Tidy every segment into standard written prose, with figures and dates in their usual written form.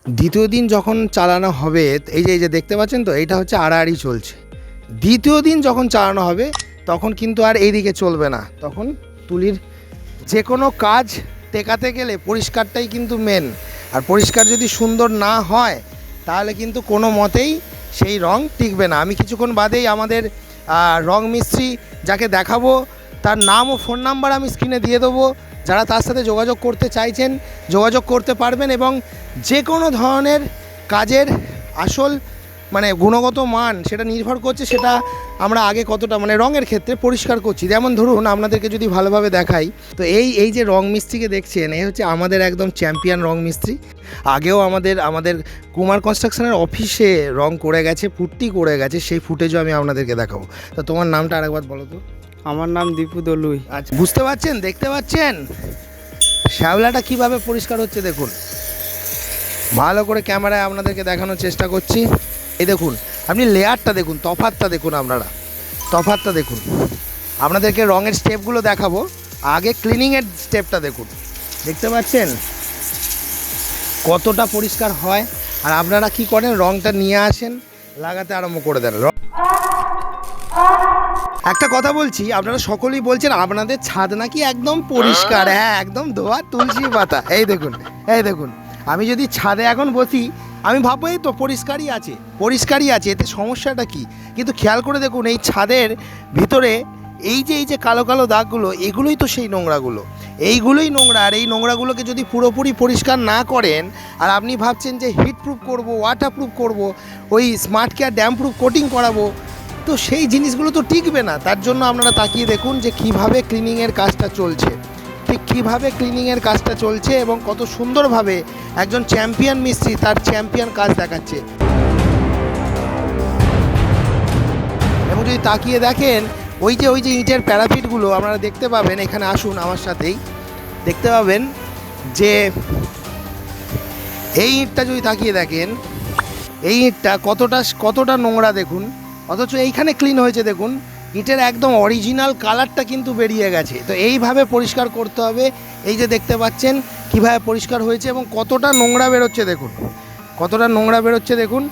দ্বিতীয় দিন যখন চালানো হবে, এই যে দেখতে পাচ্ছেন তো, এইটা হচ্ছে আড়াআড়ি চলছে। দ্বিতীয় দিন যখন চালানো হবে তখন কিন্তু আর এইদিকে চলবে না, তখন তুলির যে কোনো কাজ টেকাতে গেলে পরিষ্কারটাই কিন্তু মেন। আর পরিষ্কার যদি সুন্দর না হয় তাহলে কিন্তু কোনো মতেই সেই রং টিকবে না। আমি কিছুক্ষণ বাদেই আমাদের রং মিস্ত্রি যাকে দেখাবো তার নাম ও ফোন নাম্বার আমি স্ক্রিনে দিয়ে দেবো। যারা তার সাথে যোগাযোগ করতে চাইছেন যোগাযোগ করতে পারবেন, এবং যে কোনো ধরনের কাজের আসল গুণগত মান সেটা নির্ভর করছে সেটা আমরা আগে কতটা রঙের ক্ষেত্রে পরিষ্কার করছি। যেমন ধরুন আপনাদেরকে যদি ভালোভাবে দেখাই, তো এই যে রং মিস্ত্রিকে দেখছেন, এই হচ্ছে আমাদের একদম চ্যাম্পিয়ন রং মিস্ত্রি। আগেও আমাদের কুমার কনস্ট্রাকশনের অফিসে রং করে গেছে, পুট্টি করে গেছে, সেই ফুটেজও আমি আপনাদেরকে দেখাবো। তো তোমার নামটা আরেকবার বলো তো। আমার নাম দীপু দলুই। আচ্ছা, বুঝতে পারছেন, দেখতে পাচ্ছেন শ্যাওলাটা কিভাবে পরিষ্কার হচ্ছে দেখুন। ভালো করে ক্যামেরায় আপনাদেরকে দেখানোর চেষ্টা করছি। এই দেখুন, আপনি লেয়ারটা দেখুন, তফাতটা দেখুন, আপনারা তফাতটা দেখুন। আপনাদেরকে রঙের স্টেপগুলো দেখাবো, আগে ক্লিনিংয়ের স্টেপটা দেখুন। দেখতে পাচ্ছেন কতটা পরিষ্কার হয়। আর আপনারা কি করেন, রঙটা নিয়ে আসেন, লাগাতে আরম্ভ করে দেন। একটা কথা বলছি, আপনারা সকলেই বলছেন আপনাদের ছাদ নাকি একদম পরিষ্কার। হ্যাঁ, একদম ধোয়া তুলসী পাতা। এই দেখুন, আমি যদি ছাদে এখন বসি আমি ভাববো এই তো পরিষ্কারই আছে, এতে সমস্যাটা কি? কিন্তু খেয়াল করে দেখুন, এই ছাদের ভিতরে এই যে কালো কালো দাগগুলো, এগুলোই তো সেই নোংরাগুলো, এইগুলোই নোংরা। আর এই নোংরাগুলোকে যদি পুরোপুরি পরিষ্কার না করেন, আর আপনি ভাবছেন যে হিট প্রুফ করবো, ওয়াটার প্রুফ করবো, ওই smart care dam proof coating করাবো, তো সেই জিনিসগুলো তো টিকবে না। তার জন্য আপনারা তাকিয়ে দেখুন যে কীভাবে ক্লিনিংয়ের কাজটা চলছে, ঠিক কীভাবে ক্লিনিংয়ের কাজটা চলছে, এবং কত সুন্দরভাবে একজন চ্যাম্পিয়ন মিস্ত্রি তার চ্যাম্পিয়ন কাজ দেখাচ্ছে। এবং যদি তাকিয়ে দেখেন ওই যে ইটের প্যারাপিটগুলো আপনারা দেখতে পাবেন, এখানে আসুন আমার সাথেই, দেখতে পাবেন যে এই ইটটা যদি তাকিয়ে দেখেন, এই ইটটা কতটা নোংরা দেখুন, অথচ এইখানে ক্লিন হয়েছে দেখুন। ইটের একদম অরিজিনাল কালারটা কিন্তু বেরিয়ে গেছে। তো এইভাবে পরিষ্কার করতে হবে। এই যে দেখতে পাচ্ছেন কীভাবে পরিষ্কার হয়েছে এবং কতটা নোংরা বেরোচ্ছে দেখুন,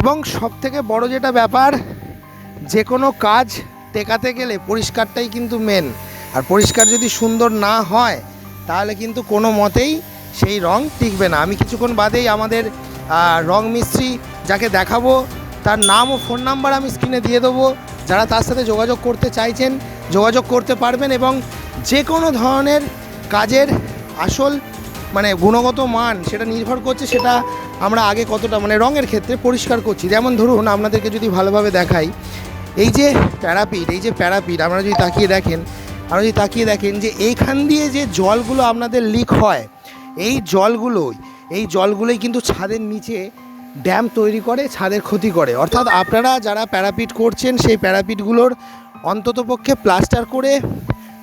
এবং সবথেকে বড় যেটা ব্যাপার, যে কোনো কাজ টেকাতে গেলে পরিষ্কারটাই কিন্তু মেন। আর পরিষ্কার যদি সুন্দর না হয় তাহলে কিন্তু কোনো মতেই সেই রং টিকবে না। আমি কিছুক্ষণ বাদেই আমাদের রং মিস্ত্রি যাকে দেখাবো তার নাম ও ফোন নাম্বার আমি স্ক্রিনে দিয়ে দেবো। যারা তার সাথে যোগাযোগ করতে চাইছেন যোগাযোগ করতে পারবেন, এবং যে কোনো ধরনের কাজের আসল গুণগত মান সেটা নির্ভর করছে সেটা আমরা আগে কতটা রঙের ক্ষেত্রে পরিষ্কার করছি। যেমন ধরুন আপনাদেরকে যদি ভালোভাবে দেখাই, এই যে প্যারাপিট আপনারা যদি তাকিয়ে দেখেন যে এইখান দিয়ে যে জলগুলো আপনাদের লিক হয়, এই জলগুলোই কিন্তু ছাদের নিচে ড্যাম তৈরি করে, ছাদের ক্ষতি করে। অর্থাৎ আপনারা যারা প্যারাপিট করছেন সেই প্যারাপিটগুলোর অন্ততপক্ষে প্লাস্টার করে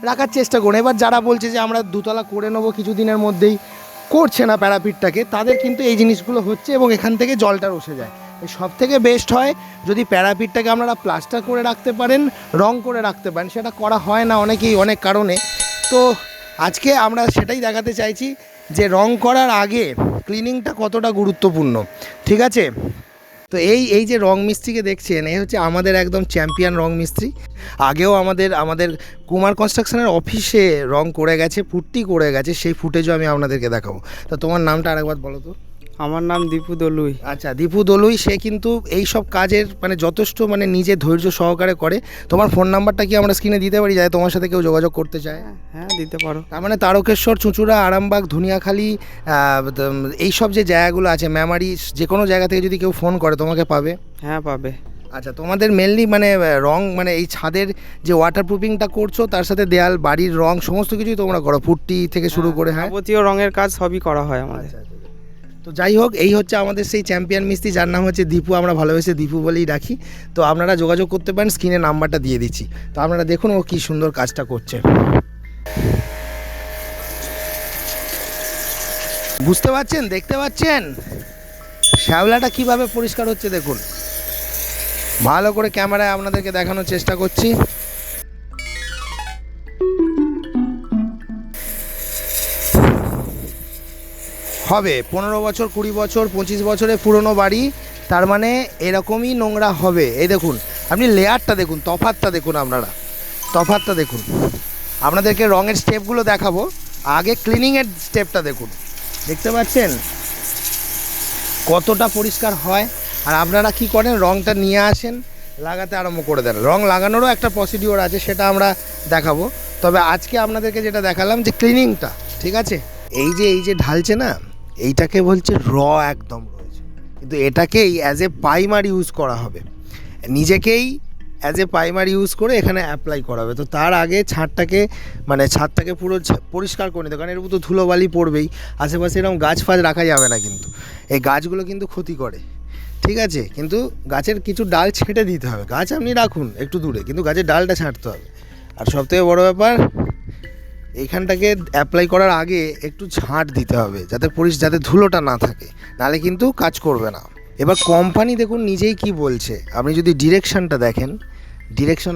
রাখার চেষ্টা করুন। এবার যারা বলছে যে আমরা দুতলা করে নেবো কিছুদিনের মধ্যেই, করছে না প্যারাপিটটাকে, তাদের কিন্তু এই জিনিসগুলো হচ্ছে এবং এখান থেকে জলটা রসে যায়। সব থেকে বেস্ট হয় যদি প্যারাপিটটাকে আপনারা প্লাস্টার করে রাখতে পারেন, রং করে রাখতে পারেন। সেটা করা হয় না অনেকেই অনেক কারণে। তো আজকে আমরা সেটাই দেখাতে চাইছি যে রং করার আগে ক্লিনিংটা কতটা গুরুত্বপূর্ণ, ঠিক আছে? তো এই যে রং মিস্ত্রিকে দেখছেন, এই হচ্ছে আমাদের একদম চ্যাম্পিয়ন রং মিস্ত্রি। আগেও আমাদের কুমার কনস্ট্রাকশনের অফিসে রং করে গেছে, পুট্টি করে গেছে, সেই ফুটেজও আমি আপনাদেরকে দেখাবো। তো তোমার নামটা আরেকবার বলো তো। আমার নাম দীপু দলুই। আচ্ছা, দীপু দলুই। সে কিন্তু এই সব কাজের যথেষ্ট নিজে ধৈর্য সহকারে করে। তোমার ফোন নাম্বারটা কি আমরা স্ক্রিনে দিতে পারি, যাতে তোমার সাথে কেউ যোগাযোগ করতে চায়? হ্যাঁ, দিতে পারো। তার তারকেশ্বর, চুঁচুড়া, আরামবাগ, ধুনিয়াখালী, এই সব যে জায়গাগুলো আছে, মেমারি, যে কোনো জায়গা থেকে যদি কেউ ফোন করে তোমাকে পাবে? হ্যাঁ, পাবে। আচ্ছা, তোমাদের মেনলি রং এই ছাদের যে ওয়াটার প্রুফিংটা করছো, তার সাথে দেয়াল, বাড়ির রং, সমস্ত কিছুই তোমরা করো, পুট্টি থেকে শুরু করে? হ্যাঁ, যাবতীয় রঙের কাজ সবই করা হয় আমাদের। আচ্ছা। তো যাই হোক, এই হচ্ছে আমাদের সেই চ্যাম্পিয়ন মিস্ত্রি, যার নাম হচ্ছে দীপু। আমরা ভালোবেসে দীপু বলেই রাখি। তো আপনারা যোগাযোগ করতে পারেন, স্ক্রিনে নাম্বারটা দিয়ে দিচ্ছি। তো আপনারা দেখুন ও কী সুন্দর কাজটা করছে। বুঝতে পারছেন, দেখতে পাচ্ছেন শ্যাওলাটা কিভাবে পরিষ্কার হচ্ছে দেখুন। ভালো করে ক্যামেরায় আপনাদেরকে দেখানোর চেষ্টা করছি। হবে 15 বছর 20 বছর 25 বছরের পুরনো বাড়ি, তার মানে এরকমই নোংরা হবে। এই দেখুন, আপনি লেয়ারটা দেখুন, তফাতটা দেখুন, তফাতটা দেখুন। আপনাদেরকে রঙের স্টেপগুলো দেখাবো, আগে ক্লিনিংয়ের স্টেপটা দেখুন। দেখতে পাচ্ছেন কতটা পরিষ্কার হয়। আর আপনারা কি করেন, রঙটা নিয়ে আসেন, লাগাতে আরম্ভ করে দেন। রং লাগানোরও একটা প্রসিডিওর আছে, সেটা আমরা দেখাবো। তবে আজকে আপনাদেরকে যেটা দেখালাম যে ক্লিনিংটা, ঠিক আছে। এই যে ঢালছে না, এইটাকে বলছে একদম রয়েছে, কিন্তু এটাকেই অ্যাজ এ প্রাইমার ইউজ করা হবে, নিজেকেই অ্যাজ এ প্রাইমার ইউজ করে এখানে অ্যাপ্লাই করা হবে। তো তার আগে ছাদটাকে পুরো পরিষ্কার করে নিতে, কারণ এর উপর তো ধুলোবালি পড়বেই। আশেপাশে এরকম গাছ ফাছ রাখা যাবে না, কিন্তু এই গাছগুলো কিন্তু ক্ষতি করে, ঠিক আছে। কিন্তু গাছের কিছু ডাল ছেঁটে দিতে হবে। গাছ আপনি রাখুন একটু দূরে, কিন্তু গাছের ডালটা ছাঁটতে হবে। আর সবথেকে বড় ব্যাপার, এইখানটাকে অ্যাপ্লাই করার আগে একটু ঝাঁট দিতে হবে, যাতে ধুলোটা না থাকে, নাহলে কিন্তু কাজ করবে না। এবার কোম্পানি দেখুন নিজেই কি বলছে। আপনি যদি ডিরেকশানটা দেখেন, ডিরেকশন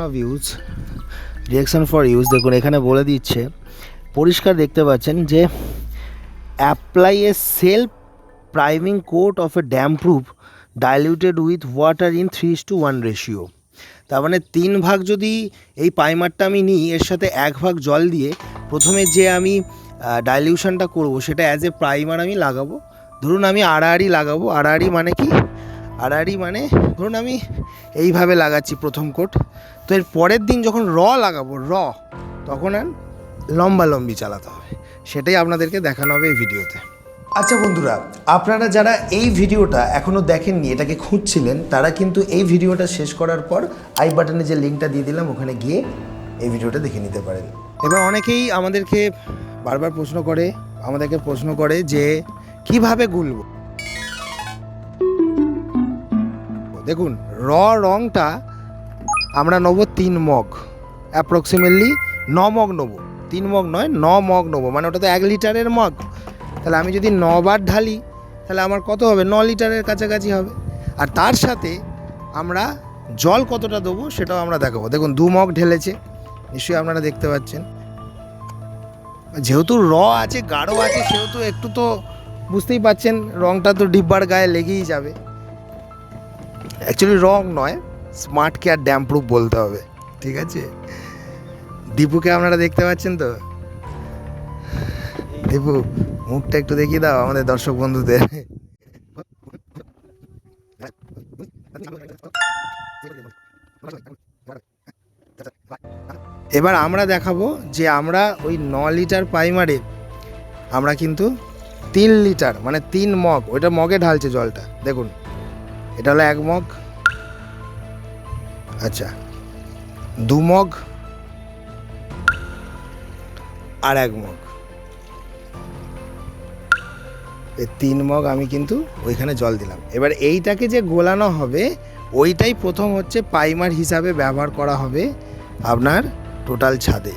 ফর ইউজ দেখুন, এখানে বলে দিচ্ছে পরিষ্কার, দেখতে পাচ্ছেন যে apply a self priming coat of a damp proof diluted with water in 3:1 ratio. তার মানে 3 ভাগ যদি এই প্রাইমারটা আমি নিই, এর সাথে 1 ভাগ জল দিয়ে প্রথমে যে আমি ডাইলিউশনটা করব, সেটা অ্যাজ এ প্রাইমার আমি লাগাবো। ধরুন আমি আড়াআড়ি লাগাবো। আড়াআড়ি মানে কি? আড়াআড়ি মানে ধরুন আমি এইভাবে লাগাচ্ছি প্রথম কোট। তো এর পরের দিন যখন লাগাবো, তখন আর লম্বালম্বি চালাতে হবে। সেটাই আপনাদেরকে দেখানো হবে এই ভিডিওতে। আচ্ছা বন্ধুরা, আপনারা যারা এই ভিডিওটা এখনও দেখেননি, এটাকে খুঁজছিলেন, তারা কিন্তু এই ভিডিওটা শেষ করার পর আই বাটনে যে লিঙ্কটা দিয়ে দিলাম, ওখানে গিয়ে এই ভিডিওটা দেখে নিতে পারেন। এবার অনেকেই আমাদেরকে বারবার প্রশ্ন করে যে কিভাবে গুলব। দেখুন, রংটা আমরা নেবো 3 মগ, অ্যাপ্রক্সিমেটলি 9 মগ নেবো। 3 মগ নয়, 9 মগ নেবো, মানে ওটা তো 1 লিটারের মগ। তাহলে আমি যদি 9 বার ঢালি, তাহলে আমার কত হবে? 9 লিটারের কাছাকাছি হবে। আর তার সাথে আমরা জল কতটা দেবো সেটাও আমরা দেখাবো। দেখুন 2 মগ ঢেলেছে, নিশ্চয়ই আপনারা দেখতে পাচ্ছেন। যেহেতু আছে, গাঢ় আছে, সেহেতু একটু তো বুঝতেই পাচ্ছেন, রংটা তো ডিব্বার গায়ে লেগেই যাবে। অ্যাকচুয়ালি রং নয়, স্মার্ট কেয়ার ড্যাম প্রুফ বলতে হবে, ঠিক আছে। দীপুকে আপনারা দেখতে পাচ্ছেন তো? দীপু, মুখটা একটু দেখিয়ে দাও আমাদের দর্শক বন্ধুদের। এবার আমরা দেখাবো যে আমরা ওই 9 লিটার প্রাইমারে আমরা কিন্তু 3 লিটার, মানে 3 মগ, ওইটা মগে ঢালছে জলটা। দেখুন, এটা হলো 1 মগ, আচ্ছা 2 মগ আর 1 মগ, এই 3 মগ আমি কিন্তু ওইখানে জল দিলাম। এবার এইটাকে যে গোলানো হবে, ওইটাই প্রথম হচ্ছে প্রাইমার হিসাবে ব্যবহার করা হবে আপনার টোটাল ছাদে।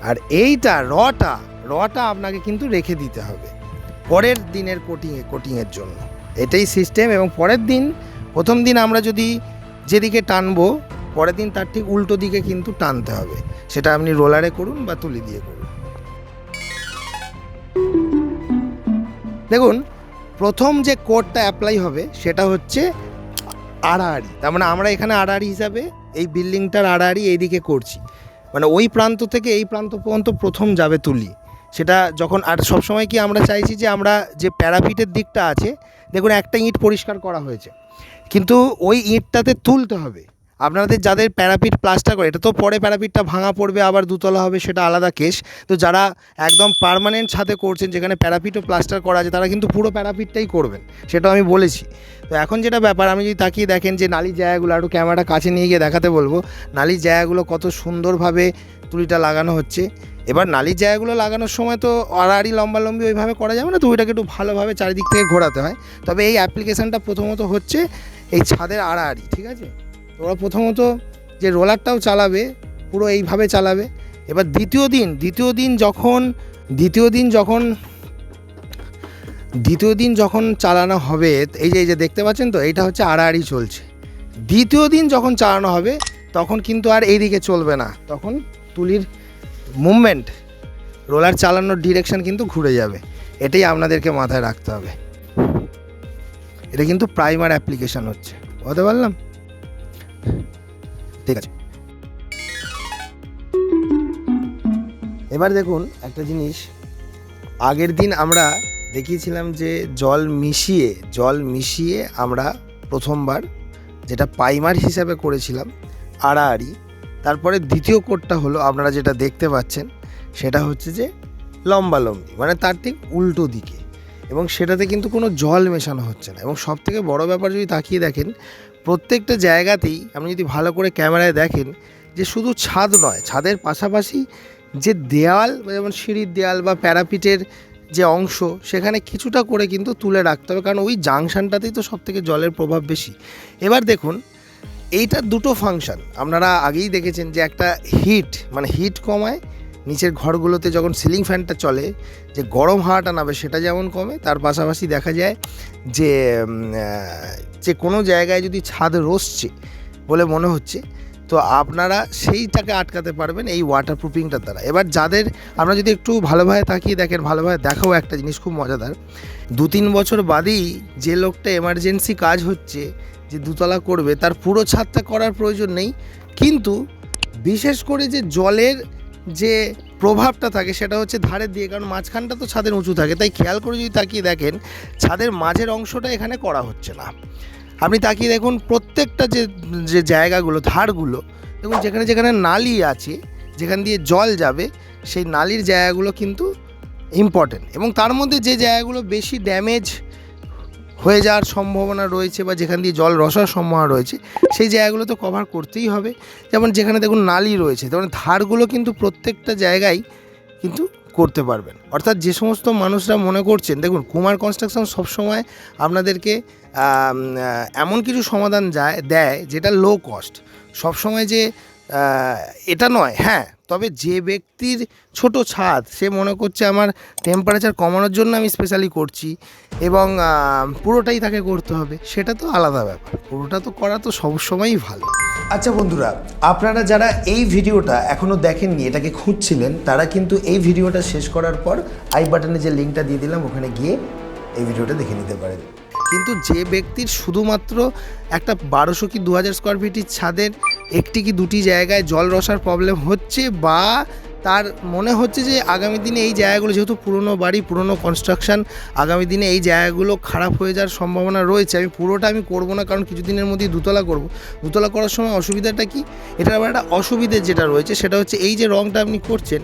আর এইটা রটা আপনাকে কিন্তু রেখে দিতে হবে পরের দিনের কোটিংয়ের জন্য। এটাই সিস্টেম। এবং পরের দিন, প্রথম দিন আমরা যদি যেদিকে টানবো, পরের দিন তার ঠিক উল্টো দিকে কিন্তু টানতে হবে। সেটা আপনি রোলারে করুন বা তুলি দিয়ে করুন। দেখুন, প্রথম যে কোটটা অ্যাপ্লাই হবে সেটা হচ্ছে আড়াআড়ি। তার মানে আমরা এখানে আড়াআড়ি হিসাবে এই বিল্ডিংটার আড়াআড়ি এইদিকে করছি, মানে ওই প্রান্ত থেকে এই প্রান্ত পর্যন্ত প্রথম যাবে তুলি। সেটা যখন, আর সবসময় কি আমরা চাইছি যে আমরা যে প্যারাপিটের দিকটা আছে, দেখুন একটা ইঁট পরিষ্কার করা হয়েছে, কিন্তু ওই ইঁটটাতে তুলতে হবে। আপনাদের যাদের প্যারাপিট প্লাস্টার করে, এটা তো পরে প্যারাপিটটা ভাঙা পড়বে, আবার দুতলা হবে, সেটা আলাদা কেস। তো যারা একদম পার্মানেন্ট ছাদে করছেন, যেখানে প্যারাপিটও প্লাস্টার করা আছে, তারা কিন্তু পুরো প্যারাপিটটাই করবেন, সেটাও আমি বলেছি। তো এখন যেটা ব্যাপার, আমি যদি তাকিয়ে দেখেন যে নালির জায়গাগুলো, একটু ক্যামেরাটা কাছে নিয়ে গিয়ে দেখাতে বলবো, নালির জায়গাগুলো কত সুন্দরভাবে তুলিটা লাগানো হচ্ছে। এবার নালির জায়গাগুলো লাগানোর সময় তো আড়াআড়ি লম্বালম্বি ওইভাবে করা যাবে না, তো ওইটাকে একটু ভালোভাবে চারিদিক থেকে ঘোরাতে হয়। তবে এই অ্যাপ্লিকেশানটা প্রথমত হচ্ছে এই ছাদের আড়াআড়ি, ঠিক আছে। তোমরা প্রথমত যে রোলারটাও চালাবে, পুরো এইভাবে চালাবে। এবার দ্বিতীয় দিন যখন চালানো হবে, এই যে দেখতে পাচ্ছেন তো, এইটা হচ্ছে আড়াআড়ি চলছে। দ্বিতীয় দিন যখন চালানো হবে, তখন কিন্তু আর এইদিকে চলবে না, তখন তুলির মুভমেন্ট, রোলার চালানোর ডিরেকশন কিন্তু ঘুরে যাবে। এটাই আপনাদেরকে মাথায় রাখতে হবে। এটা কিন্তু প্রাইমার অ্যাপ্লিকেশন হচ্ছে, বলতে পারলাম? ঠিক আছে, এবার দেখুন একটা জিনিস। আগের দিন আমরা দেখিয়েছিলাম যে জল মিশিয়ে আমরা প্রথমবার যেটা প্রাইমার হিসাবে করেছিলাম আড়াআড়ি। তারপরে দ্বিতীয় কোটটা হলো আপনারা যেটা দেখতে পাচ্ছেন, সেটা হচ্ছে যে লম্বালম্বি, মানে তার ঠিক উল্টো দিকে, এবং সেটাতে কিন্তু কোনো জল মেশানো হচ্ছে না। এবং সবথেকে বড় ব্যাপার যদি তাকিয়ে দেখেন, প্রত্যেকটা জায়গাতেই আপনি যদি ভালো করে ক্যামেরায় দেখেন যে শুধু ছাদ নয়, ছাদের পাশাপাশি যে দেয়াল, যেমন সিঁড়ির দেয়াল বা প্যারাপিটের যে অংশ, সেখানে কিছুটা করে কিন্তু তুলে রাখতে হবে, কারণ ওই জাংশনটাতেই তো সবথেকে জলের প্রভাব বেশি। এবার দেখুন, এইটার দুটো ফাংশন আপনারা আগেই দেখেছেন, যে একটা হিট কমায়, নিচের ঘরগুলোতে যখন সিলিং ফ্যানটা চলে যে গরম হাওয়াটা নামে সেটা যেমন কমে, তার পাশাপাশি দেখা যায় যে কোনো জায়গায় যদি ছাদ রসছে বলে মনে হচ্ছে, তো আপনারা সেইটাকে আটকাতে পারবেন এই ওয়াটারপ্রুফিংটার দ্বারা। এবার যাদের আপনারা যদি একটু ভালোভাবে তাকিয়ে দেখেন, ভালোভাবে দেখাও একটা জিনিস খুব মজাদার, 2-3 বছর বাদেই যে লোকটা এমার্জেন্সি কাজ হচ্ছে, যে দুতলা করবে, তার পুরো ছাদটা করার প্রয়োজন নেই, কিন্তু বিশেষ করে যে জলের যে প্রভাবটা থাকে সেটা হচ্ছে ধারের দিয়ে, কারণ মাঝখানটা তো ছাদের উঁচু থাকে, তাই খেয়াল করে যদি তাকিয়ে দেখেন ছাদের মাঝের অংশটা এখানে করা হচ্ছে না। আপনি তাকিয়ে দেখুন প্রত্যেকটা যে জায়গাগুলো, ধারগুলো দেখুন, যেখানে যেখানে নালি আছে, যেখান দিয়ে জল যাবে, সেই নালির জায়গাগুলো কিন্তু ইম্পর্টেন্ট, এবং তার মধ্যে যে জায়গাগুলো বেশি ড্যামেজ হয়ে যাওয়ার সম্ভাবনা রয়েছে বা যেখান দিয়ে জল রসার সম্ভাবনা রয়েছে, সেই জায়গাগুলো তো কভার করতেই হবে। যেমন যেখানে দেখুন নালি রয়েছে, তেমন ধারগুলো কিন্তু প্রত্যেকটা জায়গায় কিন্তু করতে পারবেন। অর্থাৎ যে সমস্ত মানুষরা মনে করছেন, দেখুন কুমার কনস্ট্রাকশন সবসময় আপনাদেরকে এমন কিছু সমাধান দেয় যেটা লো কস্ট, সবসময় যে এটা নয়। হ্যাঁ, তবে যে ব্যক্তির ছোট ছাদ, সে মনে করছে আমার টেম্পারেচার কমানোর জন্য আমি স্পেশালি করছি এবং পুরোটাই তাকে করতে হবে, সেটা তো আলাদা ব্যাপার। পুরোটা তো করা তো সবসময়ই ভালো। আচ্ছা বন্ধুরা, আপনারা যারা এই ভিডিওটা এখনও দেখেননি, এটাকে খুঁজছিলেন, তারা কিন্তু এই ভিডিওটা শেষ করার পর আই বাটনে যে লিঙ্কটা দিয়ে দিলাম, ওখানে গিয়ে এই ভিডিওটা দেখে নিতে পারেন। কিন্তু যে ব্যক্তির শুধুমাত্র একটা 1200 কি 2000 স্কোয়ার ফিটের ছাদের একটি কি দুটি জায়গায় জল রসার প্রবলেম হচ্ছে, বা তার মনে হচ্ছে যে আগামী দিনে এই জায়গাগুলো, যেহেতু পুরনো বাড়ি, পুরনো কনস্ট্রাকশন, আগামী দিনে এই জায়গাগুলো খারাপ হয়ে যাওয়ার সম্ভাবনা রয়েছে, আমি পুরোটা করব না, কারণ কিছুদিনের মধ্যেই দুতলা করব। দুতলা করার সময় অসুবিধাটা কি, এটার আবার একটা অসুবিধে যেটা রয়েছে সেটা হচ্ছে এই যে রঙটা আপনি করছেন,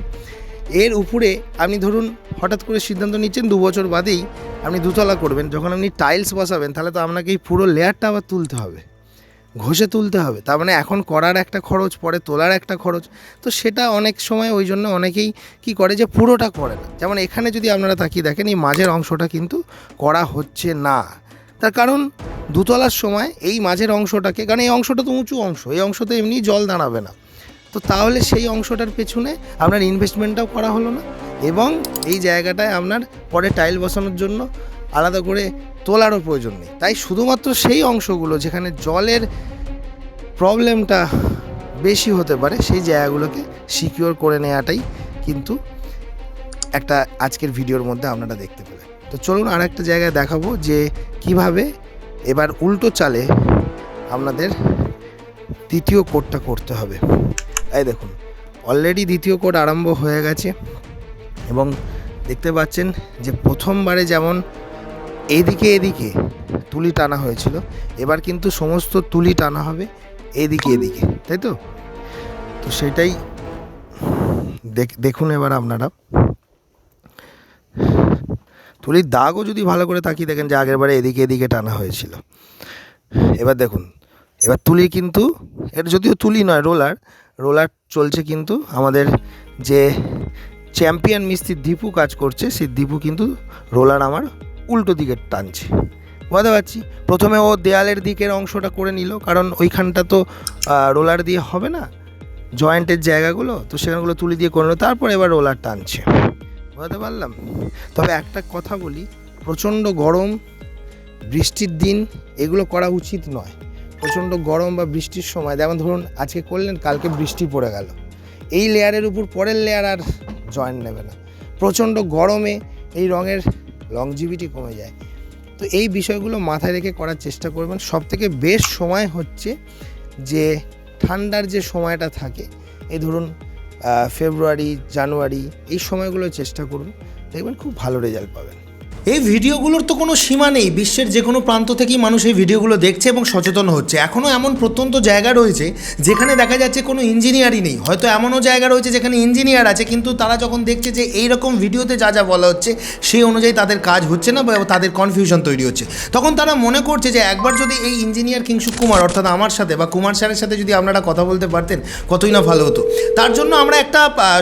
এর উপরে আপনি ধরুন হঠাৎ করে সিদ্ধান্ত নিচ্ছেন 2 বছর বাদেই আপনি দুতলা করবেন, যখন আপনি টাইলস বসাবেন তাহলে তো আপনাকে এই পুরো লেয়ারটা আবার তুলতে হবে, ঘষে তুলতে হবে। তার মানে এখন করার একটা খরচ, পরে তোলার একটা খরচ, তো সেটা অনেক সময় ওই জন্য অনেকেই কি করে যে পুরোটা করে না। যেমন এখানে যদি আপনারা তাকিয়ে দেখেন, এই মাঝের অংশটা কিন্তু করা হচ্ছে না, তার কারণ দুতলার সময় এই মাঝের অংশটাকে, কারণ এই অংশটা তো উঁচু অংশ, এই অংশতে এমনি জল দাঁড়াবে না, তো তাহলে সেই অংশটার পেছনে আপনার ইনভেস্টমেন্টটাও করা হলো না, এবং এই জায়গাটায় আপনার পরে টাইল বসানোর জন্য আলাদা করে তোলারও প্রয়োজন নেই। তাই শুধুমাত্র সেই অংশগুলো যেখানে জলের প্রবলেমটা বেশি হতে পারে, সেই জায়গাগুলোকে সিকিউর করে নেওয়াটাই কিন্তু একটা আজকের ভিডিওর মধ্যে আপনারা দেখতে পেলেন। তো চলুন আর একটা জায়গায় দেখাবো যে কিভাবে এবার উল্টো চালে আপনাদের দ্বিতীয় কোটটা করতে হবে। এই দেখুন, অলরেডি দ্বিতীয় কোট আরম্ভ হয়ে গেছে, এবং দেখতে পাচ্ছেন যে প্রথমবারে যেমন এদিকে তুলি টানা হয়েছিল, এবার কিন্তু সমস্ত তুলি টানা হবে এদিকে, তাই তো? তো সেটাই দেখুন এবার আপনারা। তুলির দাগও যদি ভালো করে তাকিয়ে দেখেন যে আগের বারে এদিকে টানা হয়েছিল। এবার দেখুন, এবার তুলি কিন্তু, এটা যদিও তুলি নয়, রোলার চলছে, কিন্তু আমাদের যে চ্যাম্পিয়ন মিস্ত্রি দীপু কাজ করছে, সেই দীপু কিন্তু রোলার আমার উল্টো দিকে টানছে, বুঝতে পারছি। প্রথমে ও দেয়ালের দিকের অংশটা করে নিল, কারণ ওইখানটা তো রোলার দিয়ে হবে না, জয়েন্টের জায়গাগুলো, তো সেখানগুলো তুলি দিয়ে করে নিল, তারপর এবার রোলার টানছে, বুঝতে পারলাম। তবে একটা কথা বলি, প্রচণ্ড গরম, বৃষ্টির দিন এগুলো করা উচিত নয়। প্রচণ্ড গরম বা বৃষ্টির সময়, যেমন ধরুন আজকে করলেন, কালকে বৃষ্টি পড়ে গেল, এই লেয়ারের উপর পরের লেয়ার আর জয়েন্ট নেবে না। প্রচণ্ড গরমে এই রঙের লংজিভিটি কমে যায়। তো এই বিষয়গুলো মাথায় রেখে করার চেষ্টা করবেন। সবথেকে বেস্ট সময় হচ্ছে যে ঠান্ডার যে সময়টা থাকে, এই ধরুন ফেব্রুয়ারি, জানুয়ারি, এই সময়গুলো চেষ্টা করুন, দেখবেন খুব ভালো রেজাল্ট পাবেন। এই ভিডিওগুলোর তো কোনো সীমা নেই, বিশ্বের যে কোনো প্রান্ত থেকেই মানুষ এই ভিডিওগুলো দেখছে এবং সচেতন হচ্ছে। এখনও এমন প্রত্যন্ত জায়গা রয়েছে যেখানে দেখা যাচ্ছে কোনো ইঞ্জিনিয়ারই নেই, হয়তো এমনও জায়গা রয়েছে যেখানে ইঞ্জিনিয়ার আছে, কিন্তু তারা যখন দেখছে যে এই রকম ভিডিওতে যা যা বলা হচ্ছে সেই অনুযায়ী তাদের কাজ হচ্ছে না বা তাদের কনফিউশন তৈরি হচ্ছে, তখন তারা মনে করছে যে একবার যদি এই ইঞ্জিনিয়ার কিংশুক কুমার অর্থাৎ আমার সাথে বা কুমার স্যারের সাথে যদি আপনারা কথা বলতে পারতেন কতই না ভালো হতো। তার জন্য আমরা একটা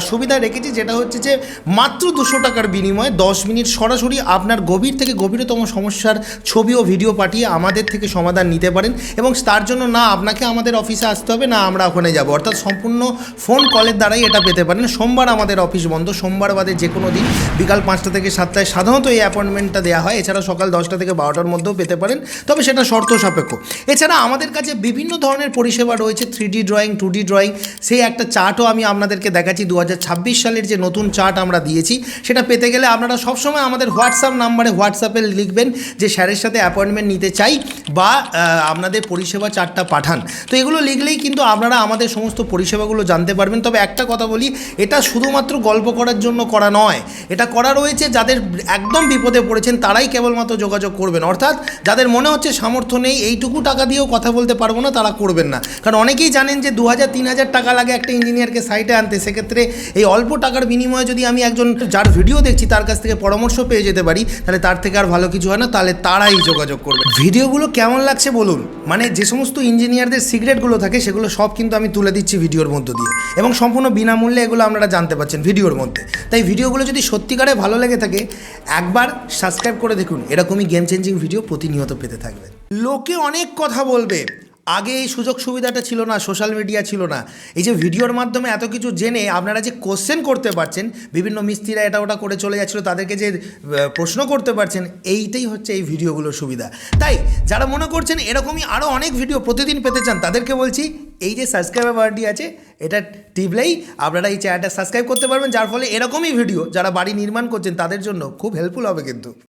সুবিধা রেখেছি, যেটা হচ্ছে যে মাত্র 200 টাকার বিনিময়ে 10 মিনিট সরাসরি আপনার গভীর থেকে গভীরতম সমস্যার ছবি ও ভিডিও পাঠিয়ে আমাদের থেকে সমাধান নিতে পারেন। এবং তার জন্য না আপনাকে আমাদের অফিসে আসতে হবে, না আমরা ওখানে যাব, অর্থাৎ সম্পূর্ণ ফোন কলের দ্বারাই এটা পেতে পারেন। সোমবার আমাদের অফিস বন্ধ, সোমবার বাদে যে কোনো দিন বিকাল 5টা থেকে 7টায় সাধারণত এই অ্যাপয়েন্টমেন্টটা দেওয়া হয়। এছাড়া সকাল 10টা থেকে 12টার মধ্যেও পেতে পারেন, তবে সেটা শর্ত সাপেক্ষ। এছাড়া আমাদের কাছে বিভিন্ন ধরনের পরিষেবা রয়েছে, 3D ড্রয়িং, 2D ড্রয়িং, সেই একটা চার্টও আমি আপনাদেরকে দেখাচ্ছি। 2026 সালের যে নতুন চার্ট আমরা দিয়েছি, সেটা পেতে গেলে আপনারা সবসময় আমাদের হোয়াটসঅ্যাপ নাম্বারে হোয়াটসঅ্যাপে লিখবেন যে স্যারের সাথে অ্যাপয়েন্টমেন্ট নিতে চাই বা আপনাদের পরিষেবা চার্টটা পাঠান। তো এগুলো লিখলেই কিন্তু আপনারা আমাদের সমস্ত পরিষেবাগুলো জানতে পারবেন। তবে একটা কথা বলি, এটা শুধুমাত্র গল্প করার জন্য করা নয়, এটা করা রয়েছে যাদের একদম বিপদে পড়েছেন তারাই কেবলমাত্র যোগাযোগ করবেন, অর্থাৎ যাদের মনে হচ্ছে সামর্থ্য নেই, এইটুকু টাকা দিয়েও কথা বলতে পারবো না, তারা করবেন না। কারণ অনেকেই জানেন যে 2000-3000 টাকা লাগে একটা ইঞ্জিনিয়ারকে সাইটে আনতে। সেক্ষেত্রে এই অল্প টাকার বিনিময়ে যদি আমি একজন যার ভিডিও দেখছি তার কাছ থেকে পরামর্শ পেয়ে যেতে পারি, তাহলে তার থেকে আর ভালো কিছু হয় না, তাহলে তারাই যোগাযোগ করবে। ভিডিওগুলো কেমন লাগছে বলুন, মানে যে সমস্ত ইঞ্জিনিয়ারদের সিক্রেটগুলো থাকে সেগুলো সব কিন্তু আমি তুলে দিচ্ছি ভিডিওর মধ্য দিয়ে, এবং সম্পূর্ণ বিনামূল্যে এগুলো আপনারা জানতে পারছেন ভিডিওর মধ্যে। তাই ভিডিওগুলো যদি সত্যিকারে ভালো লেগে থাকে একবার সাবস্ক্রাইব করে দেখুন, এরকমই গেম চেঞ্জিং ভিডিও প্রতিনিয়ত পেতে থাকবেন। লোকে অনেক কথা বলবে, আগে এই সুযোগ সুবিধাটা ছিল না, সোশ্যাল মিডিয়া ছিল না। এই যে ভিডিওর মাধ্যমে এত কিছু জেনে আপনারা যে কোশ্চেন করতে পারছেন, বিভিন্ন মিস্ত্রিরা এটা ওটা করে চলে যাচ্ছিলো, তাদেরকে যে প্রশ্ন করতে পারছেন, এইটাই হচ্ছে এই ভিডিওগুলোর সুবিধা। তাই যারা মনে করছেন এরকমই আরও অনেক ভিডিও প্রতিদিন পেতে চান, তাদেরকে বলছি এই যে সাবস্ক্রাইবার বাটনটি আছে এটা টিপলেই আপনারা এই চ্যানেলটা সাবস্ক্রাইব করতে পারবেন, যার ফলে এরকমই ভিডিও যারা বাড়ি নির্মাণ করছেন তাদের জন্য খুব হেল্পফুল হবে কিন্তু।